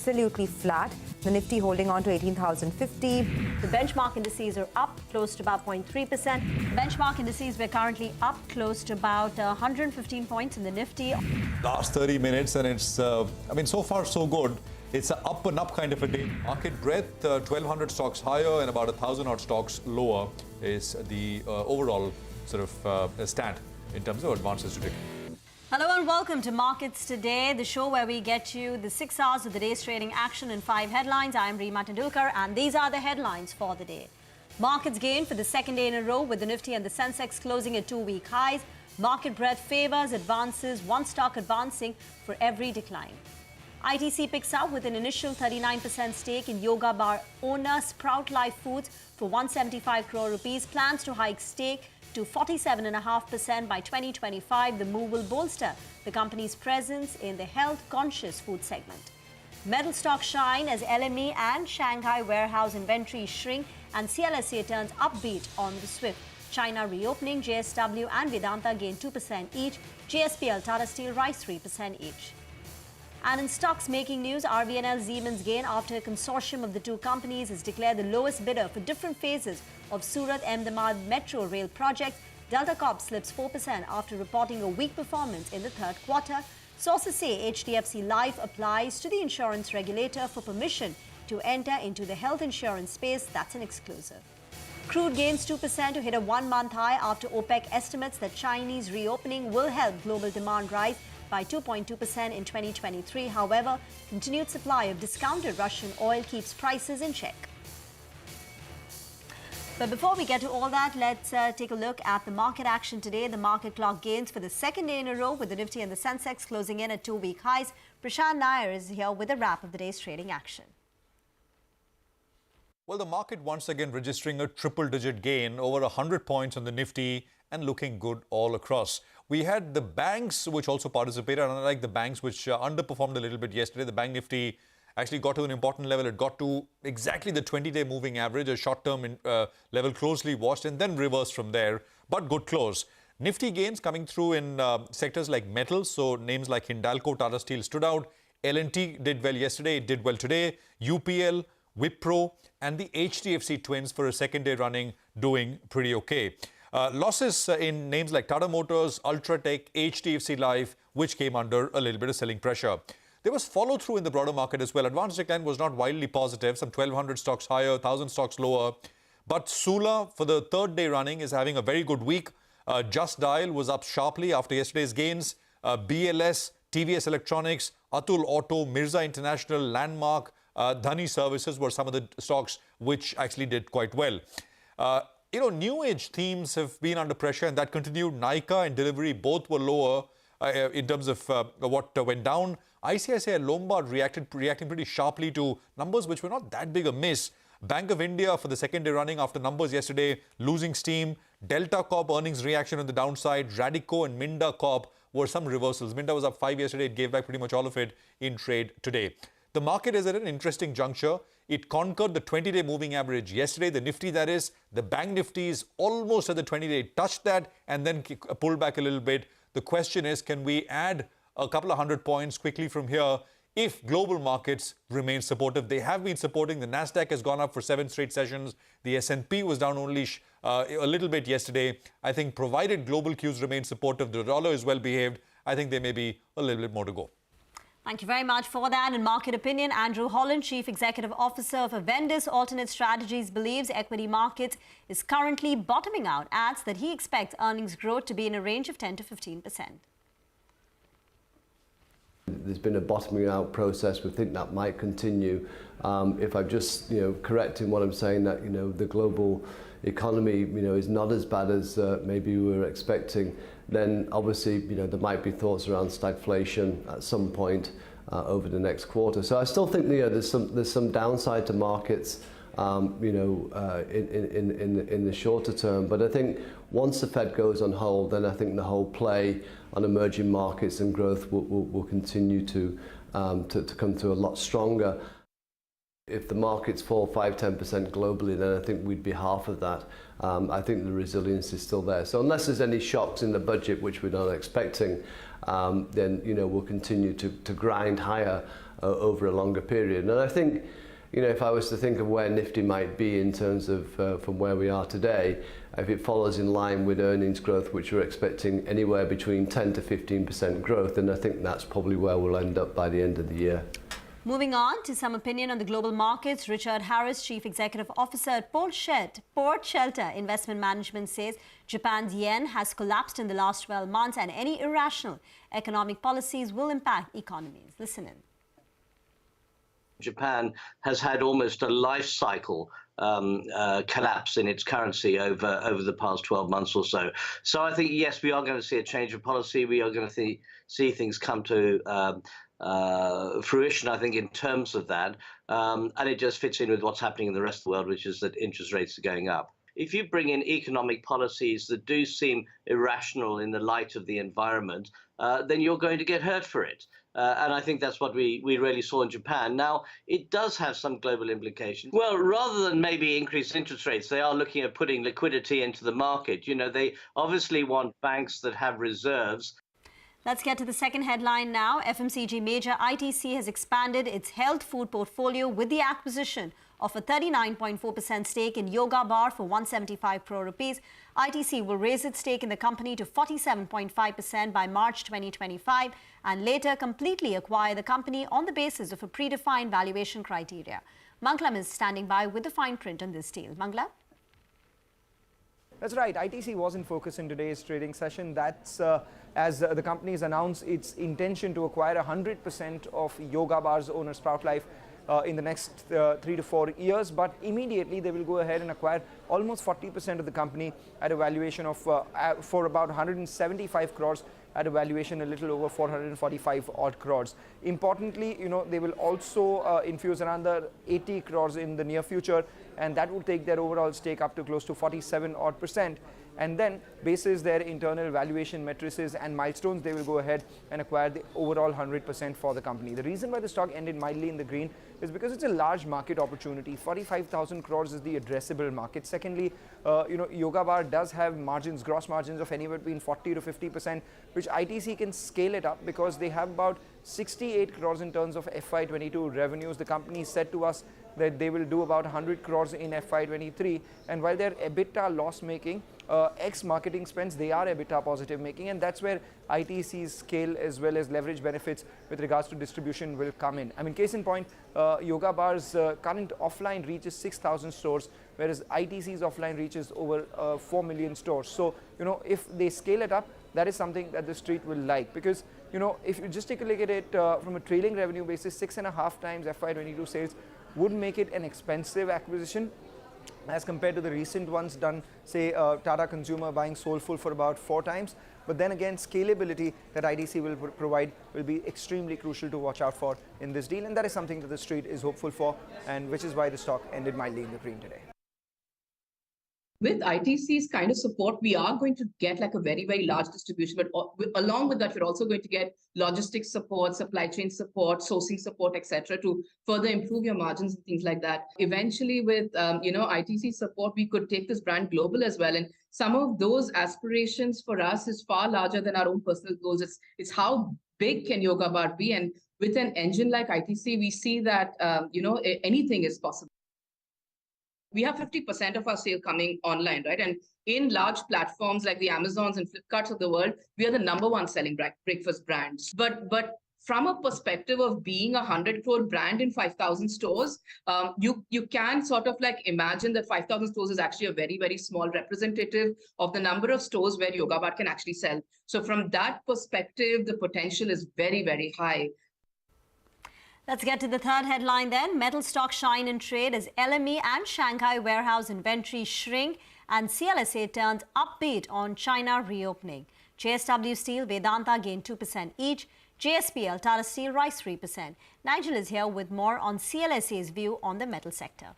absolutely flat. The Nifty holding on to 18,050. The benchmark indices are up close to about 0.3%. Benchmark indices were currently up close to about 115 points in the Nifty. Last 30 minutes and it's, so far so good. It's an up and up kind of a day. Market breadth, 1,200 stocks higher and about 1,000 odd stocks lower is the overall sort of stat in terms of advances today. Hello and welcome to Markets Today, the show where we get you the 6 hours of the day's trading action in 5 headlines. I am Reema Tendulkar and these are the headlines for the day. Markets gained for the second day in a row with the Nifty and the sensex closing at 2-week highs. Market breadth favors advances, one stock advancing for every decline. ITC picks up with an initial 39% stake in Yoga Bar owner Sprout Life Foods for 175 crore rupees, plans to hike stake to 47.5% by 2025. The move will bolster the company's presence in the health-conscious food segment. Metal stocks shine as LME and Shanghai warehouse inventory shrink and CLSA turns upbeat on the SWIFT. China reopening, JSW and Vedanta gain 2% each. JSPL, Tata Steel rise 3% each. And in stocks making news, RVNL Siemens gain after a consortium of the two companies has declared the lowest bidder for different phases of Surat-Ahmedabad Metro Rail project. Delta Corp slips 4% after reporting a weak performance in the third quarter. Sources say HDFC Life applies to the insurance regulator for permission to enter into the health insurance space. That's an exclusive. Crude gains 2% to hit a one-month high after OPEC estimates that Chinese reopening will help global demand rise by 2.2% in 2023. However, continued supply of discounted Russian oil keeps prices in check. But before we get to all that, let's take a look at the market action today. The market clock gains for the second day in a row with the Nifty and the sensex closing in at 2-week highs. Prashant Nair is here with a wrap of the day's trading action. Well, the market once again registering a triple-digit gain, over 100 points on the Nifty and looking good all across. We had the banks which also participated, unlike the banks which underperformed a little bit yesterday. The Bank Nifty actually got to an important level. It got to exactly the 20-day moving average, a short-term level closely watched, and then reversed from there, but good close. Nifty gains coming through in sectors like metals, so names like Hindalco, Tata Steel stood out. L&T did well yesterday, it did well today. UPL, Wipro, and the HDFC twins for a second day running doing pretty okay. Losses in names like Tata Motors, Ultratech, HDFC Life, which came under a little bit of selling pressure. There was follow-through in the broader market as well. Advanced decline was not wildly positive, some 1,200 stocks higher, 1,000 stocks lower. But Sula, for the third day running, is having a very good week. Just Dial was up sharply after yesterday's gains. BLS, TVS Electronics, Atul Auto, Mirza International, Landmark, Dhani Services were some of the stocks which actually did quite well. New age themes have been under pressure and that continued. Nykaa and Delivery both were lower in terms of what went down. ICICI and Lombard reacting pretty sharply to numbers which were not that big a miss. Bank of India for the second day running after numbers yesterday losing steam. Delta Corp earnings reaction on the downside. Radico and Minda Corp were some reversals. Minda was up 5 yesterday. It gave back pretty much all of it in trade today. The market is at an interesting juncture. It conquered the 20-day moving average yesterday, the Nifty that is. The Bank Nifty is almost at the 20-day, touched that and then pulled back a little bit. The question is, can we add a couple of 100 points quickly from here if global markets remain supportive? They have been supporting. The Nasdaq has gone up for 7 straight sessions. The S&P was down only a little bit yesterday. I think provided global cues remain supportive, the dollar is well behaved, I think there may be a little bit more to go. Thank you very much for that. In market opinion, Andrew Holland, Chief Executive Officer of Avendus Alternate Strategies, believes equity market is currently bottoming out, adds that he expects earnings growth to be in a range of 10 to 15%. There's been a bottoming out process. We think that might continue. If I'm just, correcting what I'm saying, that the global economy, is not as bad as maybe we were expecting, then obviously, there might be thoughts around stagflation at some point over the next quarter. So I still think there's some downside to markets, in the shorter term. But I think once the Fed goes on hold, then I think the whole play on emerging markets and growth will continue to come through a lot stronger. If the markets fall 5–10% globally, then I think we'd be half of that. I think the resilience is still there. So unless there's any shocks in the budget, which we're not expecting, then we'll continue to grind higher over a longer period. And I think, you know, if I was to think of where Nifty might be in terms of from where we are today, if it follows in line with earnings growth, which we're expecting anywhere between 10 to 15% growth, then I think that's probably where we'll end up by the end of the year. Moving on to some opinion on the global markets, Richard Harris, Chief Executive Officer at Port Shelter Investment Management, says Japan's yen has collapsed in the last 12 months and any irrational economic policies will impact economies. Listen in. Japan has had almost a life cycle collapse in its currency over the past 12 months or so. So I think, yes, we are going to see a change of policy. We are going to see things come to fruition, I think, in terms of that. And it just fits in with what's happening in the rest of the world, which is that interest rates are going up. If you bring in economic policies that do seem irrational in the light of the environment, then you're going to get hurt for it. And I think that's what we really saw in Japan. Now, it does have some global implications. Well, rather than maybe increase interest rates, they are looking at putting liquidity into the market. You know, they obviously want banks that have reserves. Let's get to the second headline now. FMCG major ITC has expanded its health food portfolio with the acquisition of a 39.4% stake in Yoga Bar for 175 crore rupees. ITC will raise its stake in the company to 47.5% by March 2025 and later completely acquire the company on the basis of a predefined valuation criteria. Manglam is standing by with the fine print on this deal. Manglam? That's right. ITC was in focus in today's trading session. That's as the company has announced its intention to acquire 100% of Yoga Bar's owner Sprout Life in the next 3 to 4 years, but immediately they will go ahead and acquire almost 40% of the company at a valuation of for about 175 crores at a valuation a little over 445 odd crores. Importantly, you know, they will also infuse another 80 crores in the near future, and that will take their overall stake up to close to 47 odd %. And then, basis their internal valuation matrices and milestones, they will go ahead and acquire the overall 100% for the company. The reason why the stock ended mildly in the green is because it's a large market opportunity. 45,000 crores is the addressable market. Secondly, you know, Yoga Bar does have margins, gross margins of anywhere between 40 to 50%, which ITC can scale it up because they have about 68 crores in terms of FY22 revenues. The company said to us that they will do about 100 crores in FY23, and while they're EBITDA loss making, ex marketing spends, they are EBITDA positive making, and that's where ITC's scale as well as leverage benefits with regards to distribution will come in. I mean, case in point, Yoga Bar's current offline reach is 6,000 stores, whereas ITC's offline reach is over 4 million stores. So, you know, if they scale it up, that is something that the street will like, because, you know, if you just take a look at it from a trailing revenue basis, 6.5 times FY22 sales would make it an expensive acquisition as compared to the recent ones done, say Tata Consumer buying Soulful for about 4 times. But then again, scalability that ITC will provide will be extremely crucial to watch out for in this deal, and that is something that the street is hopeful for, and which is why the stock ended mildly in the green today. With ITC's kind of support, we are going to get like a very, very large distribution. But along with that, we're also going to get logistics support, supply chain support, sourcing support, etc., to further improve your margins and things like that. Eventually, with you know, ITC support, we could take this brand global as well. And some of those aspirations for us is far larger than our own personal goals. It's how big can Yoga Bar be? And with an engine like ITC, we see that you know, anything is possible. We have 50% of our sale coming online, right? And in large platforms like the Amazons and Flipkarts of the world, we are the #1 selling breakfast brands. But from a perspective of being a 100 crore brand in 5,000 stores, you can sort of like imagine that 5,000 stores is actually a very, very small representative of the number of stores where Yoga Bar can actually sell. So from that perspective, the potential is very, very high. Let's get to the third headline then. Metal stocks shine in trade as LME and Shanghai warehouse inventory shrink and CLSA turns upbeat on China reopening. JSW Steel, Vedanta gained 2% each. JSPL, Tata Steel rise 3%. Nigel is here with more on CLSA's view on the metal sector.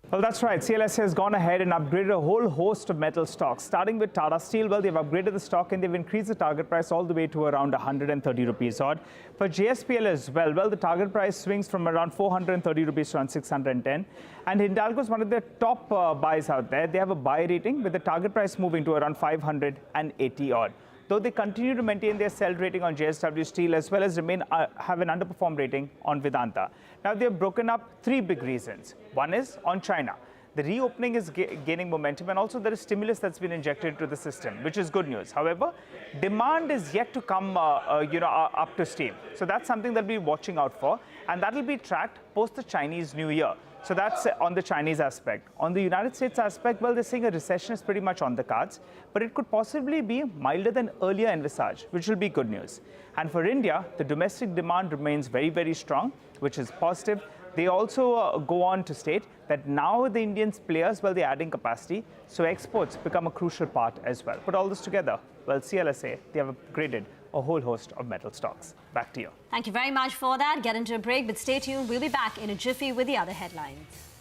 Well, that's right. CLSA has gone ahead and upgraded a whole host of metal stocks. Starting with Tata Steel, well, they've upgraded the stock and they've increased the target price all the way to around 130 rupees odd. For JSPL as well, the target price swings from around 430 rupees to around 610. And Hindalco is one of the top buys out there. They have a buy rating with the target price moving to around 580 odd. though they continue to maintain their sell rating on JSW Steel as well as have an underperform rating on Vedanta. Now, they've broken up three big reasons. One is on China. The reopening is gaining momentum, and also there is stimulus that's been injected into the system, which is good news. However, demand is yet to come up to steam. So that's something that we'll be watching out for, and that will be tracked post the Chinese New Year. So that's on the Chinese aspect. On the United States aspect, well, they're saying a recession is pretty much on the cards, but it could possibly be milder than earlier envisaged, which will be good news. And for India, the domestic demand remains very, very strong, which is positive. They also go on to state that now the Indian players, well, they're adding capacity, so exports become a crucial part as well. Put all this together, well, CLSA, they have upgraded a whole host of metal stocks. Back to you. Thank you very much for that. Get into a break, but stay tuned. We'll be back in a jiffy with the other headlines.